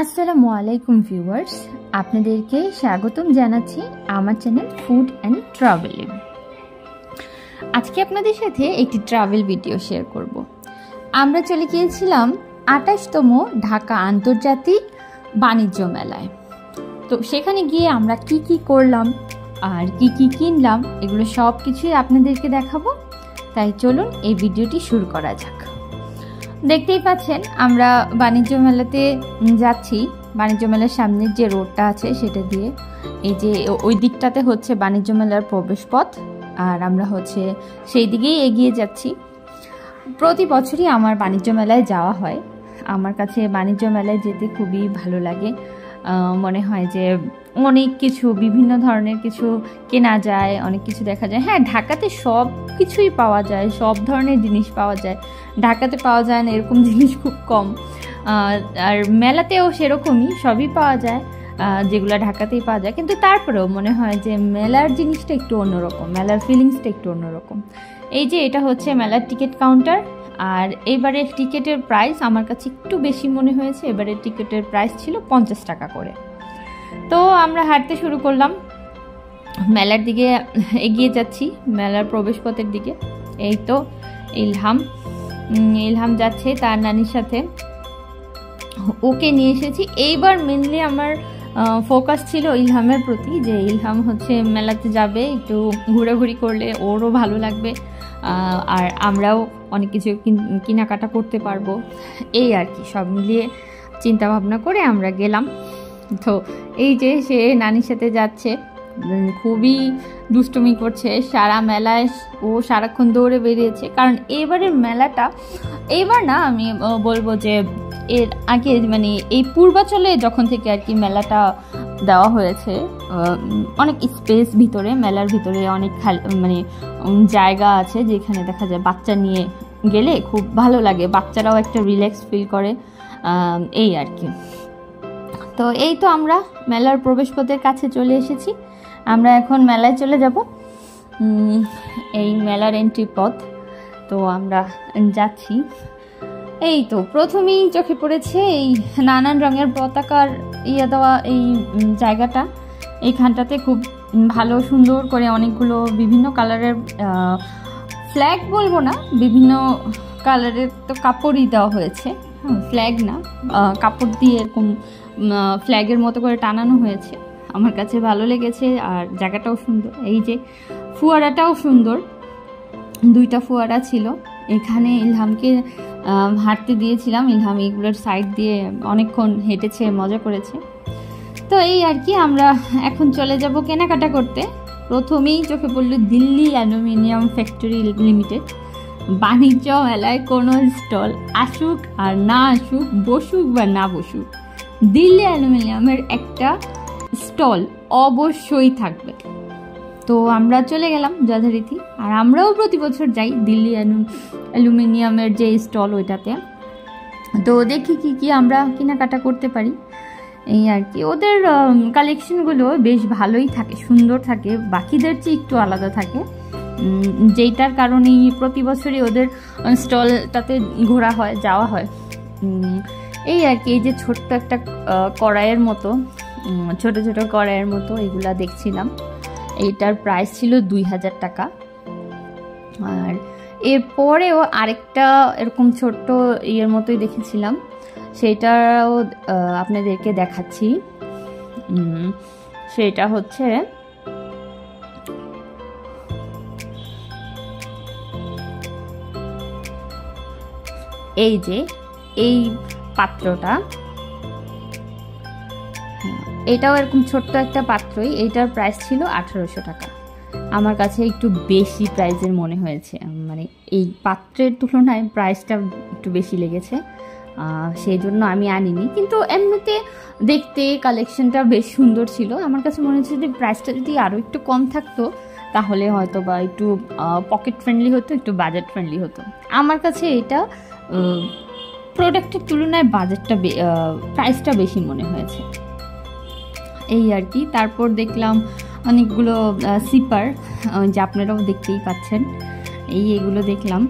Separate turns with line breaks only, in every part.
আসসালামু আলাইকুম ভিউয়ার্স, আপনাদেরকে স্বাগতম জানাচ্ছি আমার চ্যানেল ফুড অ্যান্ড ট্রাভেলে। আজকে আপনাদের সাথে একটি ট্রাভেল ভিডিও শেয়ার করব। আমরা চলে গিয়েছিলাম ২৮তম ঢাকা আন্তর্জাতিক বাণিজ্য মেলায়। তো সেখানে গিয়ে আমরা কি কি করলাম আর কি কি কিনলাম এগুলো সব কিছুই আপনাদেরকে দেখাবো। তাই চলুন এই ভিডিওটি শুরু করা যাক। দেখতেই পাচ্ছেন আমরা বাণিজ্য মেলাতে যাচ্ছি। বাণিজ্য মেলার সামনের যে রোডটা আছে সেটা দিয়ে, এই যে ওই দিকটাতে হচ্ছে বাণিজ্য মেলার প্রবেশ পথ, আর আমরা হচ্ছে সেই দিকেই এগিয়ে যাচ্ছি। প্রতি বছরই আমার বাণিজ্য মেলায় যাওয়া হয়। আমার কাছে বাণিজ্য মেলায় যেতে খুবই ভালো লাগে। মনে হয় যে অনেক কিছু, বিভিন্ন ধরনের কিছু কেনা যায়, অনেক কিছু দেখা যায়। হ্যাঁ, ঢাকাতে সব কিছুই পাওয়া যায়, সব ধরনের জিনিস পাওয়া যায়। ঢাকাতে পাওয়া যায় না এরকম জিনিস খুব কম। আর মেলাতেও সেরকমই সবই পাওয়া যায়, যেগুলো ঢাকাতেই পাওয়া যায়। কিন্তু তারপরেও মনে হয় যে মেলার জিনিসটা একটু অন্যরকম, মেলার ফিলিংসটা একটু অন্যরকম। এই যে এটা হচ্ছে মেলার টিকিট কাউন্টার, আর এবারের টিকিটের প্রাইস আমার কাছে একটু বেশি মনে হয়েছে। এবারের টিকিটের প্রাইস ছিল 50 টাকা করে। তো আমরা হাঁটতে শুরু করলাম, মেলার দিকে এগিয়ে যাচ্ছি, মেলার প্রবেশপথের দিকে। এই তো ইলহাম যাচ্ছে তার নানির সাথে, ওকে নিয়ে এসেছি। এইবার মেনলি আমার ফোকাস ছিল ইলহামের প্রতি, যে ইলহাম হচ্ছে মেলাতে যাবে, একটু ঘোরাঘুরি করলে ওরও ভালো লাগবে, আর আমরাও অনেক কিছু কেনাকাটা করতে পারবো। এই আর কি, সব মিলিয়ে চিন্তা ভাবনা করে আমরা গেলাম। তো এই যে সে নানির সাথে যাচ্ছে, খুবই দুষ্টুমি করছে সারা মেলায়। ও সারাক্ষণ দৌড়ে বেরিয়েছে, কারণ এবারের মেলাটা, এবার না আমি বলবো যে এর আগে মানে এই পূর্বাচলে যখন থেকে আর কি মেলাটা দেওয়া হয়েছে, অনেক স্পেস ভিতরে, মেলার ভিতরে অনেক মানে জায়গা আছে যেখানে দেখা যায় বাচ্চা নিয়ে গেলে খুব ভালো লাগে, বাচ্চারাও একটা রিল্যাক্স ফিল করে, এই আর কি। তো এই তো আমরা মেলার প্রবেশপথের কাছে চলে এসেছি। আমরা এখন মেলায় চলে যাব। এই মেলার এন্ট্রি পথ, তো আমরা যাচ্ছি। এই তো প্রথমেই চোখে পড়েছে এই নানান রঙের পতাকার দেওয়া এই জায়গাটা। এইখানটাতে খুব ভালো সুন্দর করে অনেকগুলো বিভিন্ন কালারের ফ্ল্যাগ বলবো না, বিভিন্ন কালারের তো কাপড়ই দেওয়া হয়েছে, ফ্ল্যাগ না, কাপড় দিয়ে এরকম ফ্ল্যাগের মতো করে টানানো হয়েছে। আমার কাছে ভালো লেগেছে, আর জায়গাটাও সুন্দর। এই যে ফুয়ারাটাও সুন্দর, দুইটা ফুয়ারা ছিল। এখানে ইলহামকে হাঁটতে দিয়েছিলাম, ইলহাম এইগুলোর সাইড দিয়ে অনেকক্ষণ হেঁটেছে, মজা করেছে। তো এই আর কি, আমরা এখন চলে যাব কেনাকাটা করতে। প্রথমেই চোখে পড়ল দিল্লি অ্যালুমিনিয়াম ফ্যাক্টরি লিমিটেড। বাণিজ্য মেলায় কোনো স্টল আসুক আর না আসুক, বসুক বা না বসুক, দিল্লি অ্যালুমিনিয়ামের একটা স্টল অবশ্যই থাকবে। তো আমরা চলে গেলাম যথারীতি, আর আমরাও প্রতি বছর যাই দিল্লি অ্যালুমিনিয়ামের যে স্টল ওইটাতে। তো দেখি কি কি আমরা কেনাকাটা করতে পারি, এই আর কি। ওদের কালেকশনগুলো বেশ ভালোই থাকে, সুন্দর থাকে, বাকিদের চেয়ে একটু আলাদা থাকে, যেইটার কারণেই প্রতি বছরই ওদের স্টলটাতে ঘোরা হয়, যাওয়া হয়, এই আর কি। এই যে ছোট্ট একটা কড়াইয়ের মতো, ছোট ছোট কড়াইয়ের মতো এগুলা দেখছিলাম। এইটার প্রাইস ছিল 2000 টাকা। আর এরপরেও আরেকটা এরকম ছোট্ট ইয়ের মতোই দেখেছিলাম, সেটাও আপনাদেরকে দেখাচ্ছি। সেটা হচ্ছে এই যে এই পাত্রটা, এটাও এরকম ছোট্ট একটা পাত্রই। এইটার প্রাইস ছিল 1800 টাকা। আমার কাছে একটু বেশি প্রাইসের মনে হয়েছে, মানে এই পাত্রের তুলনায় প্রাইসটা একটু বেশি লেগেছে, সেই জন্য আমি আনিনি। কিন্তু এমনিতে দেখতে কালেকশনটা বেশ সুন্দর ছিল। আমার কাছে মনে হচ্ছে যে প্রাইসটা যদি আরও একটু কম থাকতো তাহলে হয়তো বা একটু পকেট ফ্রেন্ডলি হতো, একটু বাজেট ফ্রেন্ডলি হতো। আমার কাছে এটা প্রোডাক্টের তুলনায় বাজেটটা, প্রাইসটা বেশি মনে হয়েছে, এই আর কি। তারপর দেখলাম অনেকগুলো সিপার, যে আপনারাও দেখতেই পাচ্ছেন, এগুলো দেখলাম।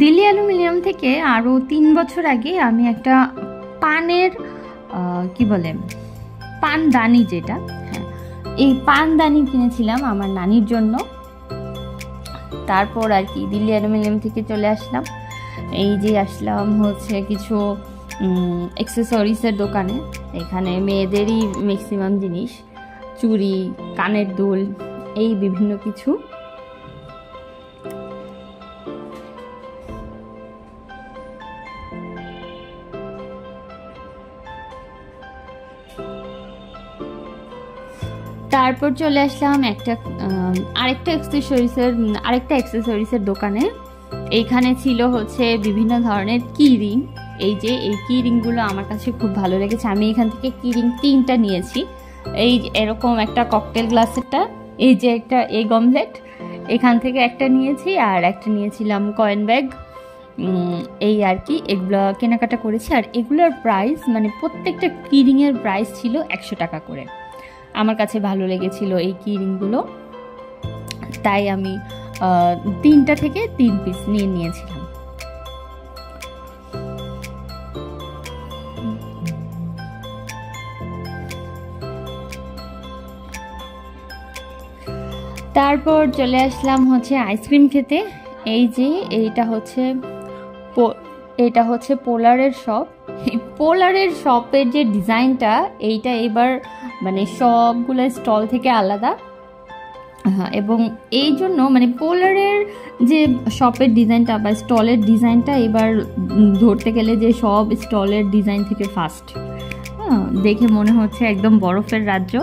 দিল্লি অ্যালুমিনিয়াম থেকে আরও 3 বছর আগে আমি একটা পানের কি বলে পানদানি, যেটা হ্যাঁ এই পানদানি কিনেছিলাম আমার নানির জন্য। তারপর আর কি দিল্লি অ্যালুমিনিয়াম থেকে চলে আসলাম, এই যে আসলাম হচ্ছে কিছু অ্যাক্সেসরিজের দোকানে। এখানে মেয়েদেরই ম্যাক্সিমাম জিনিস, চুড়ি, কানের দুল, এই বিভিন্ন কিছু। তারপর চলে আসলাম আরেকটা অ্যাক্সেসরিজের দোকানে। এইখানে ছিল হচ্ছে বিভিন্ন ধরনের কি রিং। এই যে এই কি রিংগুলো আমার কাছে খুব ভালো লেগেছে, আমি এখান থেকে কি রিং 3টা নিয়েছি। এই এরকম একটা ককটেল গ্লাসেরটা, এই যে একটা এই গমলেট, এখান থেকে একটা নিয়েছি, আর একটা নিয়েছিলাম কয়েন ব্যাগ। এই আর কি এগুলো কেনাকাটা করেছি। আর এগুলোর প্রাইস মানে প্রত্যেকটা কি রিংয়ের প্রাইস ছিল 100 টাকা করে। আমার কাছে ভালো লেগেছিল এই কি রিংগুলো, তাই আমি 3টা থেকে 3 পিস নিয়েছিলাম। তারপর চলে আসলাম হচ্ছে আইসক্রিম খেতে। এই যে এটা হচ্ছে পোলারের শপ। পোলারের শপের যে ডিজাইনটা, এইটা এবার মানে সবগুলো স্টল থেকে আলাদা। হ্যাঁ, এবং এই জন্য মানে পোলারের যে শপের ডিজাইনটা বা স্টলের ডিজাইনটা এবার ধরতে গেলে যে সব স্টলের ডিজাইন থেকে ফার্স্ট। হ্যাঁ, দেখে মনে হচ্ছে একদম বরফের রাজ্য।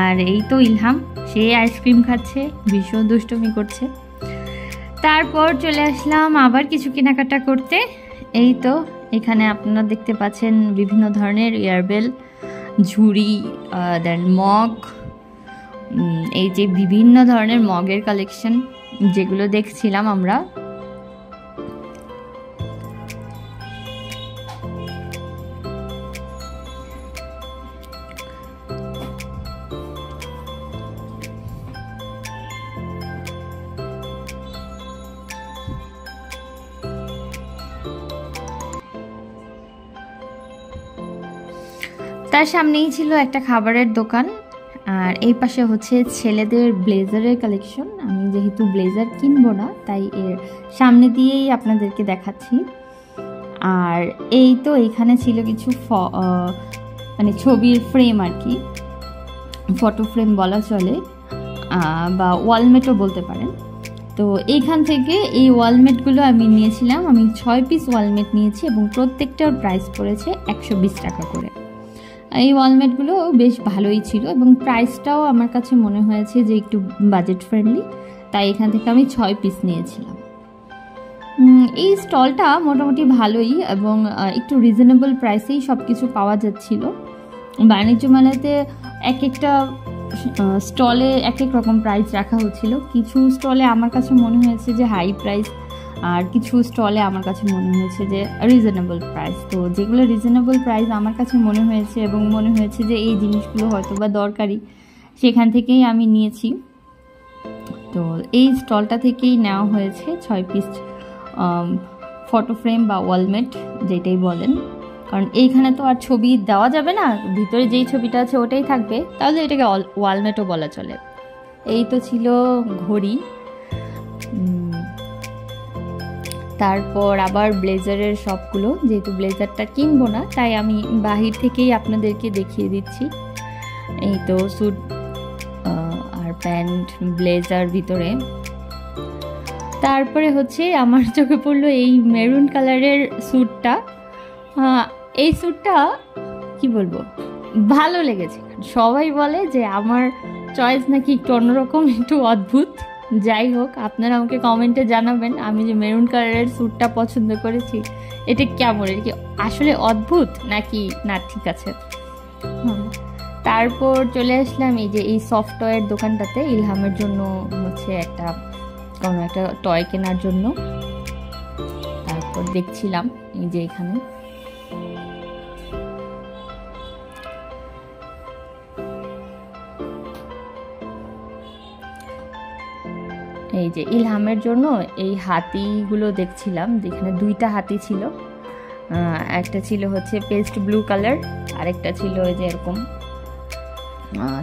আর এই তো ইলহাম, সে আইসক্রিম খাচ্ছে, ভীষণ দুষ্টুমি করছে। তারপর চলে আসলাম আবার কিছু কেনাকাটা করতে। এই তো এখানে আপনারা দেখতে পাচ্ছেন বিভিন্ন ধরনের ইয়ারবেল, ঝুড়ি, দেন মগ, এই যে বিভিন্ন ধরনের মগের কালেকশন যেগুলো দেখছিলাম আমরা। তার সামনেই ছিল একটা খাবারের দোকান, আর এই পাশে হচ্ছে ছেলেদের ব্লেজারের কালেকশন। আমি যেহেতু ব্লেজার কিনবো না, তাই এর সামনে দিয়েই আপনাদেরকে দেখাচ্ছি। আর এই তো এইখানে ছিল কিছু মানে ছবির ফ্রেম আর কি, ফটো ফ্রেম বলা চলে, বা ওয়ালমেটও বলতে পারেন। তো এইখান থেকে এই ওয়ালমেটগুলো আমি নিয়েছিলাম। আমি 6 পিস ওয়ালমেট নিয়েছি এবং প্রত্যেকটার প্রাইস পড়েছে 120 টাকা করে। এই ওয়ালমেটগুলো বেশ ভালোই ছিল এবং প্রাইসটাও আমার কাছে মনে হয়েছে যে একটু বাজেট ফ্রেন্ডলি, তাই এখান থেকে আমি 6 পিস নিয়েছিলাম। এই স্টলটা মোটামুটি ভালোই এবং একটু রিজনেবল প্রাইসেই সব কিছু পাওয়া যাচ্ছিল। বাণিজ্য মেলাতে এক একটা স্টলে এক এক রকম প্রাইস রাখা হচ্ছিল। কিছু স্টলে আমার কাছে মনে হয়েছে যে হাই প্রাইস, আর কিছু স্টলে আমার কাছে মনে হয়েছে যে রিজনেবল প্রাইস। তো যেগুলো রিজনেবল প্রাইস আমার কাছে মনে হয়েছে এবং মনে হয়েছে যে এই জিনিসগুলো হয়তো বা দরকারি, সেখান থেকেই আমি নিয়েছি। তো এই স্টলটা থেকেই নেওয়া হয়েছে 6 পিস ফটো ফ্রেম বা ওয়ালমেট যেটাই বলেন, কারণ এইখানে তো আর ছবি দেওয়া যাবে না, ভিতরে যেই ছবিটা আছে ওটাই থাকবে, তাহলে এটাকে ওয়ালমেটও বলা চলে। এই তো ছিল ঘড়ি। তারপর আবার ব্লেজারের সবগুলো, যেহেতু ব্লেজারটা কিনবো না তাই আমি বাহির থেকেই আপনাদেরকে দেখিয়ে দিচ্ছি। এই তো স্যুট আর প্যান্ট, ব্লেজার ভিতরে। তারপরে হচ্ছে আমার চোখে পড়লো এই মেরুন কালারের স্যুটটা। এই স্যুটটা কি বলবো, ভালো লেগেছে। সবাই বলে যে আমার চয়েস নাকি একটু অন্যরকম, একটু অদ্ভুত। যাই হোক, আপনারা আমাকে কমেন্টে জানাবেন আমি যে মেরুন কালারের স্যুটটা পছন্দ করেছি এটা কেমন, এটা কি আসলে অদ্ভুত নাকি না ঠিক আছে। তারপর চলে আসলাম এই যে এই সফট টয়ের দোকানটাতে, ইলহামের জন্য হচ্ছে কোনো একটা টয় কেনার জন্য। তারপর দেখছিলাম এই যে এখানে এই যে ইলহামের জন্য এই হাতিগুলো দেখছিলাম, যেখানে দুইটা হাতি ছিল, একটা ছিল হচ্ছে পেস্ট ব্লু কালার, আরেকটা ছিল ওই যে এরকম।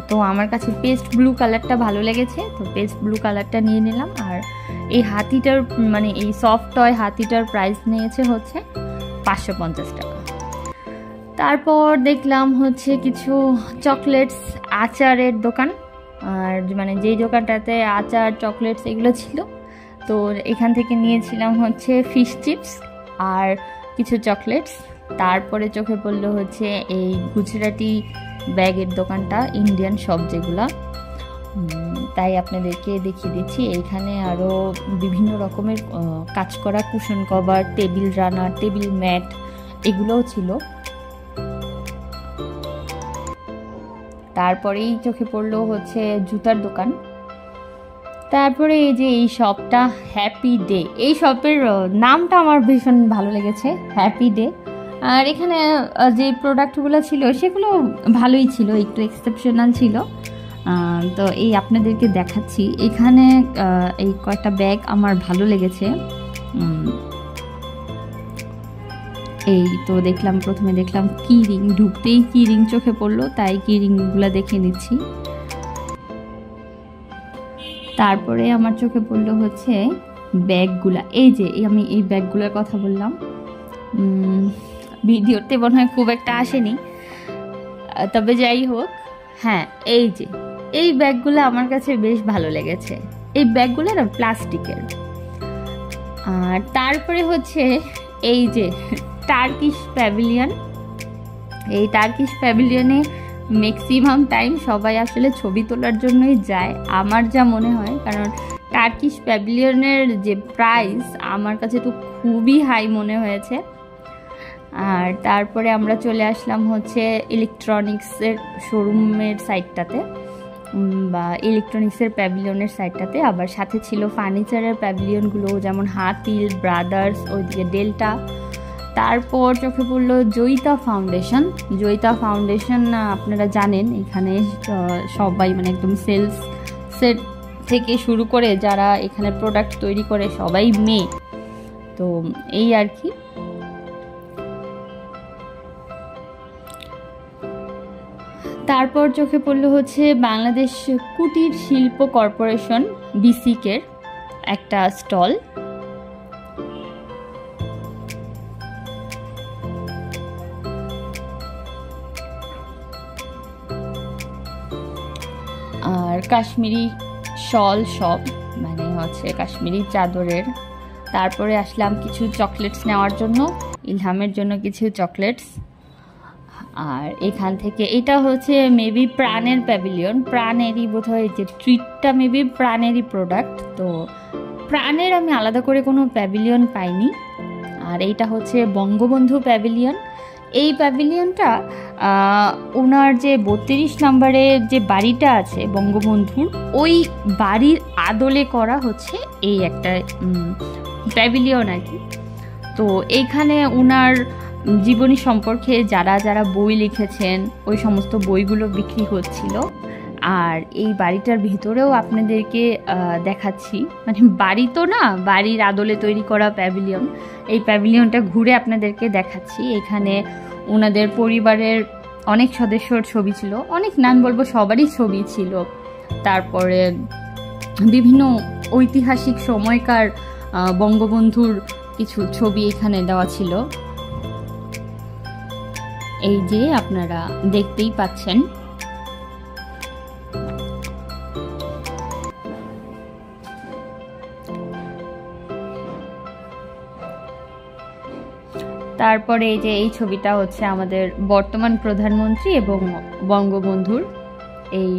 তো আমার কাছে পেস্ট ব্লু কালারটা ভালো লেগেছে, তো পেস্ট ব্লু কালারটা নিয়ে নিলাম। আর এই হাতিটার মানে এই সফট টয় হাতিটার প্রাইস নিয়েছে হচ্ছে 550 টাকা। তারপর দেখলাম হচ্ছে কিছু চকলেটস, আচারের দোকান, আর মানে যেই দোকানটাতে আচার চকলেটস এগুলো ছিল, তো এখান থেকে নিয়েছিলাম হচ্ছে ফিশ চিপস আর কিছু চকলেটস। তারপরে চোখে পড়লো হচ্ছে এই গুজরাটি ব্যাগের দোকানটা, ইন্ডিয়ান শপ যেগুলা, তাই আপনাদেরকে দেখিয়ে দিচ্ছি। এইখানে আরও বিভিন্ন রকমের কাজ করা cushion cover, table runner, table mat এগুলোও ছিল। তারপরেই চোখে পড়লো হচ্ছে জুতার দোকান। তারপরে এই যে এই শপটা হ্যাপি ডে, এই শপের নামটা আমার ভীষণ ভালো লেগেছে, হ্যাপি ডে। আর এখানে যে প্রোডাক্টগুলো ছিল সেগুলো ভালোই ছিল, একটু এক্সেপশনাল ছিল। তো এই আপনাদেরকে দেখাচ্ছি, এখানে এই কয়েকটা ব্যাগ আমার ভালো লেগেছে। এই তো দেখলাম, প্রথমে দেখলাম কি রিং, ঢুকতেই কি রিং চোখে পড়লো, তাই কি রিংগুলো দেখে নিচ্ছি। তারপরে আমার চোখে পড়লো হচ্ছে ব্যাগগুলা, এই যে আমি এই ব্যাগগুলোর কথা বললাম, ভিডিওতে মনে হয় খুব একটা আসেনি, তবে যাই হোক, হ্যাঁ এই যে এই ব্যাগগুলো আমার কাছে বেশ ভালো লেগেছে। এই ব্যাগগুলো না প্লাস্টিকের। আর তারপরে হচ্ছে এই যে টার্কিশ প্যাভিলিয়ন, এই টার্কিশ প্যাভিলিয়নে ম্যাক্সিমাম টাইম সবাই আসলে ছবি তোলার জন্যই যায় আমার যা মনে হয়, কারণ টার্কিশ প্যাভিলিয়নের যে প্রাইস আমার কাছে তো খুবই হাই মনে হয়েছে। আর তারপরে আমরা চলে আসলাম হচ্ছে ইলেকট্রনিক্সের শোরুমের সাইডটাতে, বা ইলেকট্রনিক্সের প্যাভিলিয়নের সাইডটাতে। আবার সাথে ছিল ফার্নিচারের প্যাভিলিয়নগুলো, যেমন হাতিল, ব্রাদার্স, ওইদিকে ডেল্টা। তারপর চোখে পড়লো জয়িতা ফাউন্ডেশন। জয়িতা ফাউন্ডেশন আপনারা জানেন, এখানে সবাই মানে একদম সেলস সেট থেকে শুরু করে যারা এখানে প্রোডাক্ট তৈরি করে সবাই মেয়ে, তো এই আর কি। তারপর চোখে পড়লো হচ্ছে বাংলাদেশ কুটির শিল্প কর্পোরেশন বিসিকের একটা স্টল। আর কাশ্মীরি শল শপ, মানে হচ্ছে কাশ্মীরি চাদরের। তারপরে আসলাম কিছু চকলেটস নেওয়ার জন্য, ইলহামের জন্য কিছু চকলেটস। আর এখান থেকে এটা হচ্ছে মেবি প্রাণের প্যাভিলিয়ন, প্রাণেরই বোধহয়, যে ট্রিটটা মেবি প্রাণেরই প্রোডাক্ট, তো প্রাণের আমি আলাদা করে কোনো প্যাভিলিয়ন পাইনি। আর এইটা হচ্ছে বঙ্গবন্ধু প্যাভিলিয়ন। এই প্যাভিলিয়নটা ওনার যে 32 নম্বরে যে বাড়িটা আছে বঙ্গবন্ধুর, ওই বাড়ির আদলে করা হচ্ছে এই একটা প্যাভিলিয়ন আর কি। তো এইখানে ওনার জীবনী সম্পর্কে যারা যারা বই লিখেছেন ওই সমস্ত বইগুলো বিক্রি হচ্ছিল। আর এই বাড়িটার ভিতরেও আপনাদেরকে দেখাচ্ছি, মানে বাড়ি তো না, বাড়ির আদলে তৈরি করা প্যাভিলিয়ন। এই প্যাভিলিয়নটা ঘুরে আপনাদেরকে দেখাচ্ছি। এখানে ওনাদের পরিবারের অনেক সদস্যর ছবি ছিল, অনেক নাম বলবো, সবারই ছবি ছিল। তারপরে বিভিন্ন ঐতিহাসিক সময়কার বঙ্গবন্ধুর কিছু ছবি এখানে দেওয়া ছিল, এই যে আপনারা দেখতেই পাচ্ছেন। তারপরে এই যে এই ছবিটা হচ্ছে আমাদের বর্তমান প্রধানমন্ত্রী এবং বঙ্গবন্ধুর, এই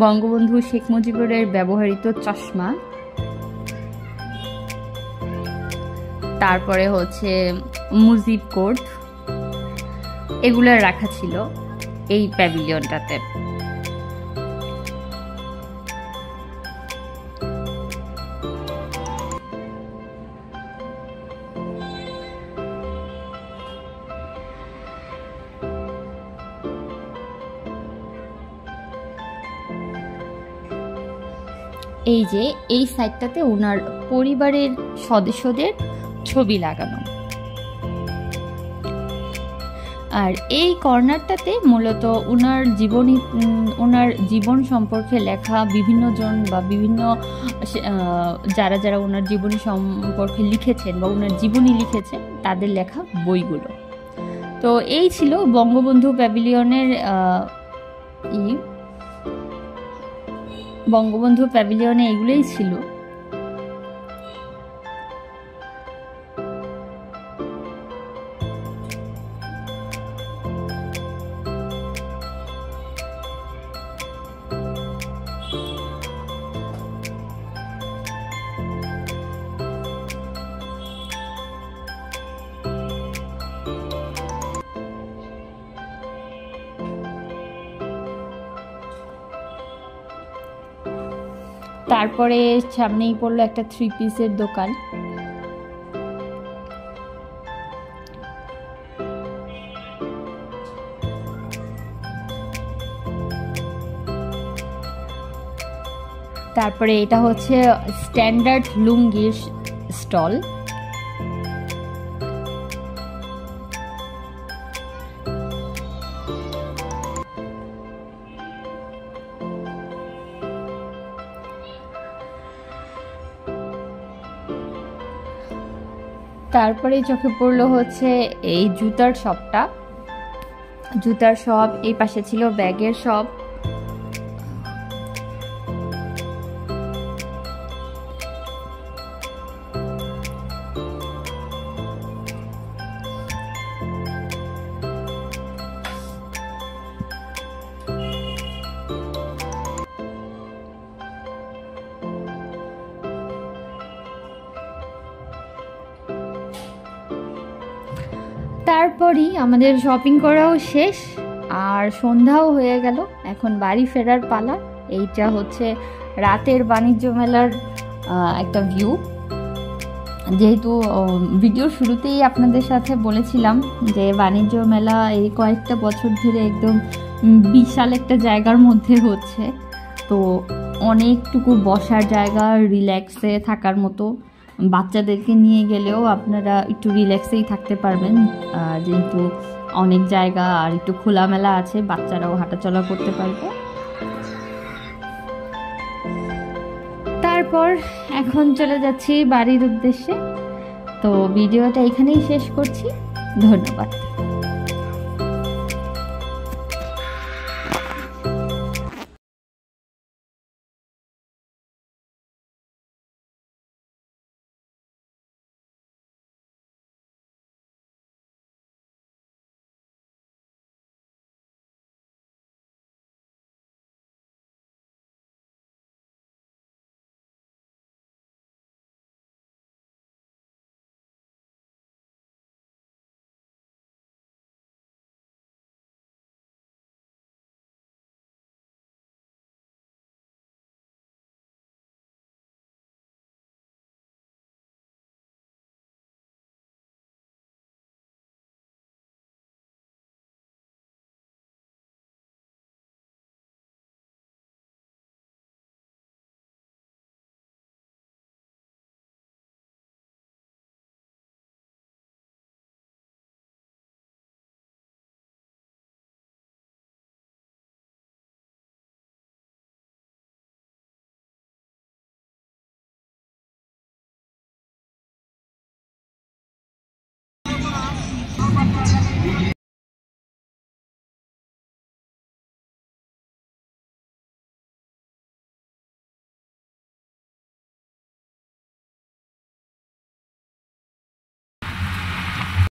বঙ্গবন্ধু শেখ মুজিবুরের ব্যবহৃত চশমা। তারপরে হচ্ছে মুজিব কোড, এগুলো রাখা ছিল এই প্যাভিলিয়নটাতে। এই যে এই সাইডটাতে ওনার পরিবারের সদস্যদের ছবি লাগানো, আর এই কর্নারটাতে মূলত ওনার জীবন সম্পর্কে লেখা বিভিন্ন জন বা বিভিন্ন যারা যারা ওনার জীবনী সম্পর্কে লিখেছেন বা ওনার জীবনী লিখেছেন তাদের লেখা বইগুলো। তো এই ছিল বঙ্গবন্ধু প্যাভিলিয়নের বঙ্গবন্ধু প্যাভিলিয়নে এগুলোই ছিল। তারপরে সামনেই পড়লো একটা 3 পিসের দোকান। তারপরে এটা হচ্ছে স্ট্যান্ডার্ড লুঙ্গির স্টল। তারপরে চোখে পড়লো হচ্ছে এই জুতার শপটা। জুতার শপ, এই পাশে ছিল ব্যাগের শপ। তারপরই আমাদের শপিং করাও শেষ আর সন্ধ্যাও হয়ে গেল, এখন বাড়ি ফেরার পালা। এইটা হচ্ছে রাতের বাণিজ্য মেলার একটা ভিউ। যেহেতু ভিডিওর শুরুতেই আপনাদের সাথে বলেছিলাম যে বাণিজ্য মেলা এই কয়েকটা বছর ধরে একদম বিশাল একটা জায়গার মধ্যে হচ্ছে, তো অনেকটুকু বসার জায়গা, রিল্যাক্সে থাকার মতো, বাচ্চাদেরকে নিয়ে গেলেও আপনারা একটু রিল্যাক্সেই থাকতে পারবেন, যেহেতু অনেক জায়গা আর একটু খোলামেলা আছে, বাচ্চারাও হাঁটাচলা করতে পারবে। তারপর এখন চলে যাচ্ছি বাড়ির উদ্দেশ্যে। তো ভিডিওটা এখানেই শেষ করছি, ধন্যবাদ।